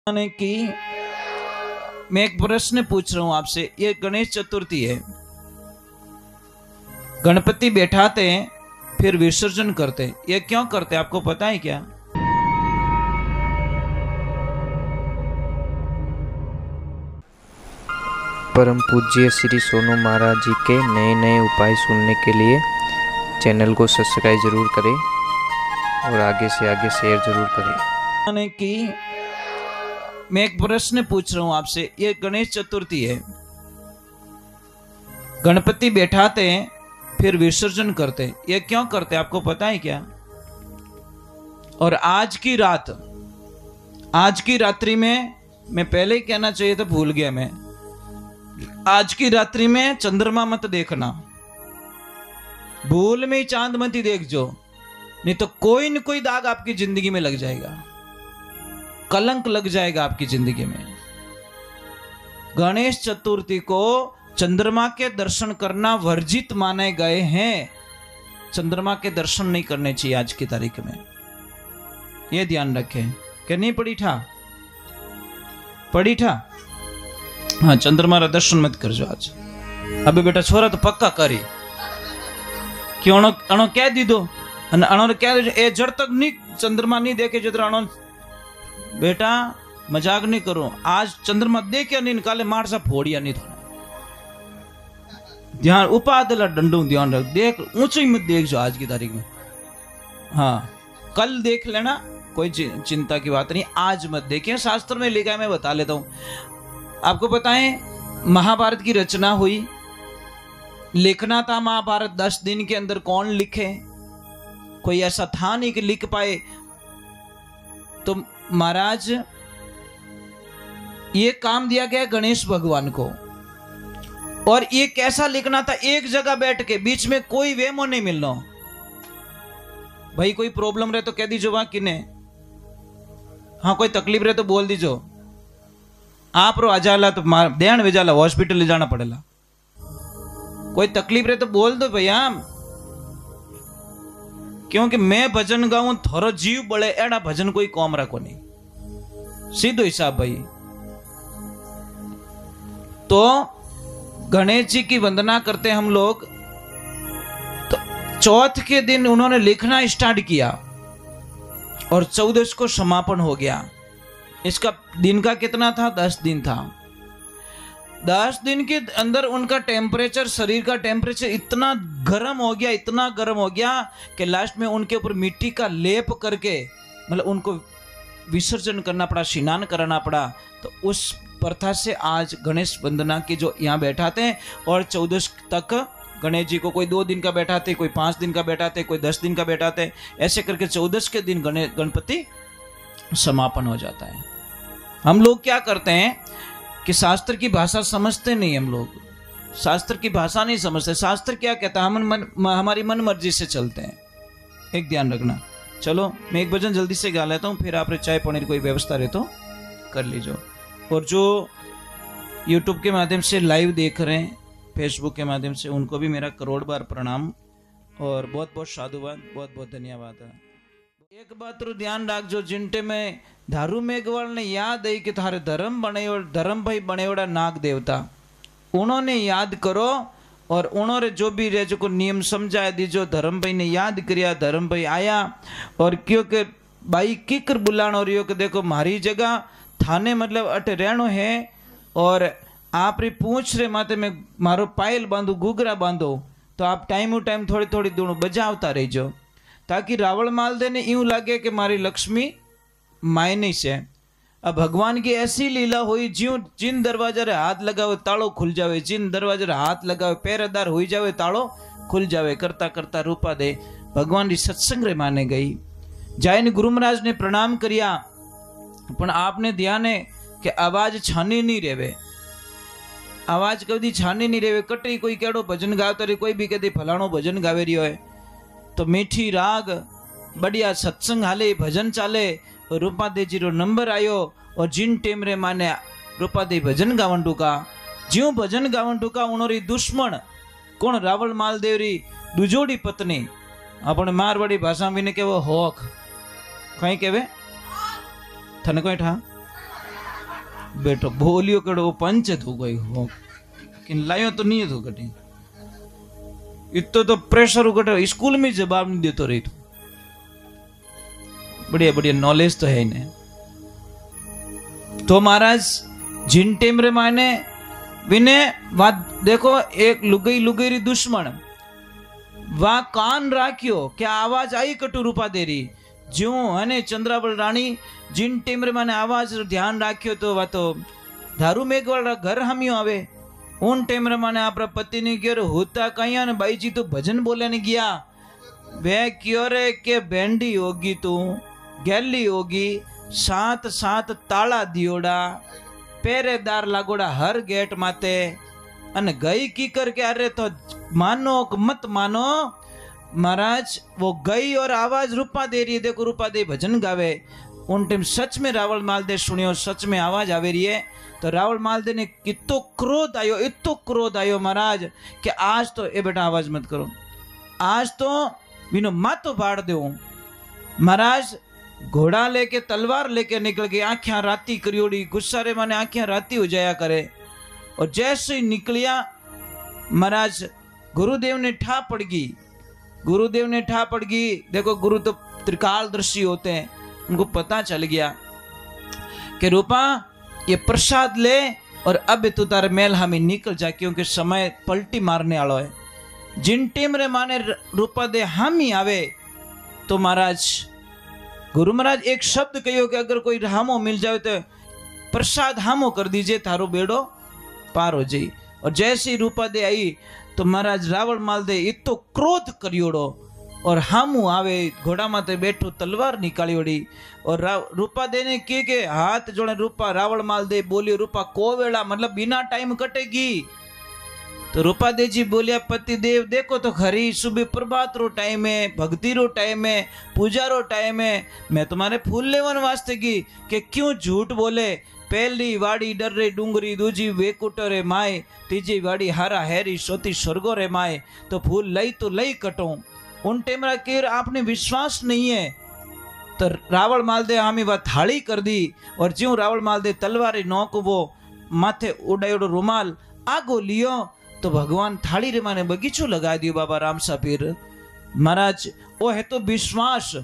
ने की। मैं एक प्रश्न पूछ रहा हूं आपसे। ये गणेश चतुर्थी है, गणपति बैठाते हैं फिर विसर्जन करते हैं। ये क्यों करते हैं, आपको पता है क्या? परम पूज्य श्री सोनू महाराज जी के नए नए उपाय सुनने के लिए चैनल को सब्सक्राइब जरूर करें और आगे से आगे शेयर जरूर करें। ने की। मैं एक प्रश्न पूछ रहा हूं आपसे। ये गणेश चतुर्थी है, गणपति बैठाते हैं फिर विसर्जन करते हैं। ये क्यों करते हैं, आपको पता है क्या? और आज की रात्रि में, मैं पहले ही कहना चाहिए था, भूल गया मैं। आज की रात्रि में चंद्रमा मत देखना, भूल में ही चांद मत ही देख जो, नहीं तो कोई न कोई दाग आपकी जिंदगी में लग जाएगा, कलंक लग जाएगा आपकी जिंदगी में। गणेश चतुर्थी को चंद्रमा के दर्शन करना वर्जित माने गए हैं। चंद्रमा के दर्शन नहीं करने चाहिए आज की तारीख में, यह ध्यान रखें। कि नहीं पड़ी ठा हाँ, चंद्रमा रा दर्शन मत करजो आज। अबे बेटा छोरा तो पक्का करी कि अणो कह दीदो अने अणो कह दीदो ए जड़ तक नहीं चंद्रमा नहीं देखे जो अणो बेटा मजाक नहीं करो। आज चंद्रमा देखे नहीं, काले मार सा फोड़िया नहीं थोड़ा ध्यान उपादला डंडू ध्यान रख, देख ऊंची मत देख जो आज की तारीख में। हाँ, कल देख लेना, कोई चिंता की बात नहीं, आज मत देखिए। शास्त्र में लिखा है, मैं बता लेता हूं आपको। बताएं, महाभारत की रचना हुई, लिखना था महाभारत 10 दिन के अंदर। कौन लिखे? कोई ऐसा था नहीं कि लिख पाए। तो महाराज ये काम दिया गया गणेश भगवान को, और ये कैसा लिखना था? एक जगह बैठ के, बीच में कोई वेमो नहीं मिलना। भाई कोई प्रॉब्लम रहे तो कह दीजो वहां किने, हाँ कोई तकलीफ रहे तो बोल दीजो। आप रो आजाला तो ध्यान वेजाला हॉस्पिटल ले जाना पड़ेगा। कोई तकलीफ रहे तो बोल दो भैया, क्योंकि मैं भजन गाऊं थोड़ा जीव बड़े, एड़ा भजन कोई कौम रखो नहीं, सीधो हिसाब भाई। तो गणेश जी की वंदना करते हम लोग। तो चौथ के दिन उन्होंने लिखना स्टार्ट किया और 14 को समापन हो गया। इसका दिन का कितना था? 10 दिन था। 10 दिन के अंदर उनका टेम्परेचर, शरीर का टेम्परेचर इतना गर्म हो गया, इतना गर्म हो गया कि लास्ट में उनके ऊपर मिट्टी का लेप करके, मतलब उनको विसर्जन करना पड़ा, स्नान कराना पड़ा। तो उस प्रथा से आज गणेश वंदना की जो यहाँ बैठाते हैं, और 14 तक गणेश जी को कोई 2 दिन का बैठाते, कोई 5 दिन का बैठाते, कोई 10 दिन का बैठाते, ऐसे करके 14 के दिन गणपति समापन हो जाता है। हम लोग क्या करते हैं कि शास्त्र की भाषा समझते नहीं, हम लोग शास्त्र की भाषा नहीं समझते। शास्त्र क्या कहता है, हम हमारी मन मर्जी से चलते हैं। एक ध्यान रखना। चलो मैं एक भजन जल्दी से गा लेता हूँ, फिर आप चाय पनीर कोई व्यवस्था रहे तो कर लीजिए। और जो YouTube के माध्यम से लाइव देख रहे हैं, फेसबुक के माध्यम से, उनको भी मेरा करोड़ बार प्रणाम और बहुत बहुत साधुवाद, बहुत बहुत धन्यवाद है। एक बात रो ध्यान राख जो, जिनटे में धारू मेघवाल ने याद है कि थारे धर्म भाई बनेवड़ा नाग देवता, उन्होंने याद करो। और उन्होंने जो भी रे जो नियम समझाया दीजो, धर्म भाई ने याद किया, धर्म भाई आया और क्योंकि भाई किकर बुलाना हो रही हो कि देखो मारी जगह थाने मतलब अटे रहनो है, और आप री पूछ रे माते में मारो पायल बांधो, घूघरा बांधो, तो आप टाइम थोड़ी थोड़ी दूर बजावता रहीजो, ताकि रावण माल दे ने यूं लगे कि मारी लक्ष्मी मायनी से। अब भगवान की ऐसी लीला हुई, ज्यों जिन दरवाजा रे हाथ लगावे तालो खुल जावे, जिन दरवाजा रे हाथ लगावे पहरेदार हो जावे तालो खुल जावे। करता करता रूपा दे भगवान की सत्संग रे माने गई। जाइन गुरु महाराज ने प्रणाम करिया, पण आपने ध्यान है कि आवाज छानी नहीं रेवे, आवाज कभी छानी नहीं रेवे। कटी कोई केड़ो भजन गावता रे, कोई भी कदी फलाणो भजन गावे रही है, तो मीठी राग बढ़िया सत्संग हाले, भजन चाले, रूपादे जी रो नंबर आयो, और जिन टेम रे माने रूपादे भजन गावन टूका, ज्यों भजन गावन टूका उनोरी दुश्मन कौन? रावण मालदेव री दुजोड़ी पत्नी, अपने मारवाड़ी भाषा में ने केवो होक, कहीं केवे थने कोई ठा बेटो बोलियो कड़ो वो पंच थो कोई हो किन लायो तो नहीं थो कटी इतो तो प्रेशर उगटे स्कूल में जवाब नहीं देतो रही तो बढ़िया बढ़िया नॉलेज तो है इन्हें। तो महाराज जिन टेम रे माने विने वा देखो एक लुगई लुगेरी दुश्मन वा कान राख्यो क्या आवाज आई कटु रूपा देरी ज्यो हने चंद्रावल रानी जिन टेम रे माने आवाज ध्यान राख्यो तो वा तो धारू मेघ वाला घर हमियो आवे उन टेम रे माने आपरा पति ने क्यों होता कहीं ने बाई जी तो भजन बोले ने गया वे क्यों रे के बैंडी होगी तू गैली होगी सात सात ताला दियोड़ा पहरेदार लागोड़ा हर गेट माते अने गई की करके अरे तो मानो मत मानो महाराज वो गई और आवाज रूपा दे रही है देखो रूपा दे भजन गावे उन टाइम सच में रावल मालदे सुनियो सच में आवाज आवे रही है तो रावल मालदे ने कितो क्रोध आयो महाराज कि आज तो ए बेटा आवाज मत करो आज तो बिनो मातो बाढ़ दो महाराज घोड़ा लेके तलवार लेके निकल गए आंखें राती करियोड़ी गुस्सारे माने आंखें राती हो जाया करे और जैसे ही निकलिया महाराज गुरुदेव ने ठा पड़ गई देखो गुरु तो त्रिकालदर्शी होते हैं उनको पता चल गया कि रूपा ये प्रसाद ले और अब तू तारे मेल हमें निकल जा क्योंकि समय पलटी मारने वाला है जिन टेम रे माने रूपा दे हम ही आवे तो महाराज गुरु महाराज एक शब्द कहो कि अगर कोई हामो मिल जाए तो प्रसाद हामो कर दीजिए थारो बेड़ो पार हो जाई और जैसी रूपा दे आई तो महाराज रावण माल दे इतो क्रोध करियोड़ो और हामू आवे घोड़ा माते बैठो तलवार निकालियोड़ी और रूपा दे ने के हाथ जोड़े रूपा रावण माल दे बोलियो रूपा को वेला मतलब बिना टाइम कटेगी तो रूपा दे जी बोलिया पति देव देखो तो खरी सुबह प्रभात रो टाइम है भक्ति रो टाइम है पूजा रो टाइम है मैं तुम्हारे फूल लेवन वास्ते की कि क्यों झूठ बोले पहली वाड़ी डर रे डूंगरी दूजी वेकुट रे माए तीजी वाड़ी हारा हैरी सोती स्वर्गो रे माए तो फूल लई तो लई कटो उन टेमरा केर आपने विश्वास नहीं है तो रावण मालदे हमें वह थाली कर दी और ज्यों रावण मालदे तलवारी नौक वो माथे उड़ायोड़ो रुमाल आगो लियो तो भगवान थाली रे माने बगीचो लगा दियो बाबा राम सापीर महाराज वो है तो विश्वास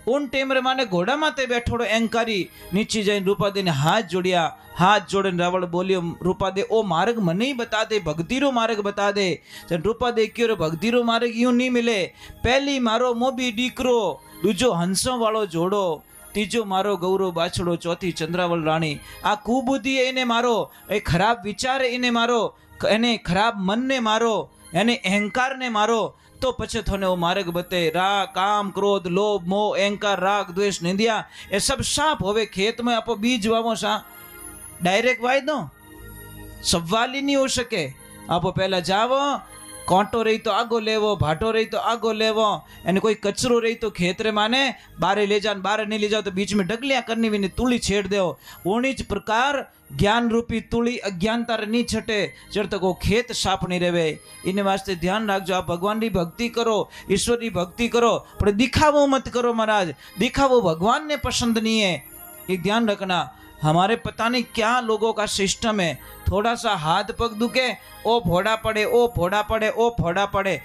उन टेम रे माने घोड़ा माते बैठोड़ो एंकारी नीचे जाइन रूपा दे ने हाथ जोड़िया हाथ जोड़े रावण बोलियो रूपा दे ओ मार्ग मने ही बता दे भक्ति रो मार्ग बता दे जन रूपा दे क्यों भक्ति रो मार्ग यूं नहीं मिले पहली मारो मोबी डीकरो दूजो हंसों वालो जोड़ो तीजो मारो गौरव बाछड़ो चौथी चंद्रावल रानी आ कुबुद्धि इने मारो ए खराब विचार इने मारो એને ખરાબ મનને મારો એને અહંકારને મારો તો પછી થોને वो मार्ग बते राग काम क्रोध लोभ मोह अहंकार राग द्वेष निंदिया ये सब साफ होवे खेत में आपो बीज वावो सा डायरेक्ट वाई दो सवाल ही नहीं हो सके आपो पहला जावो कांटो रही तो आगो लेवो भाटो रही तो आगो लेवो एने कोई कचरो रही तो खेत रे माने बारे ले जान बारे नहीं ले जाओ तो बीच में डगलियां करनी भी नहीं तुली छेड़ दो ओनीच प्रकार ज्ञान रूपी तुली अज्ञानता नहीं छटे जब तक वो खेत साफ नहीं रहे इन वास्ते ध्यान रखो आप भगवान की भक्ति करो ईश्वर की भक्ति करो पर दिखावो मत करो महाराज दिखावो भगवान ने पसंद नहीं है ये ध्यान रखना हमारे पता नहीं क्या लोगों का सिस्टम है थोड़ा सा हाथ पग दुखे ओ फोड़ा पड़े ओ फोड़ा पड़े ओ फोड़ा पड़े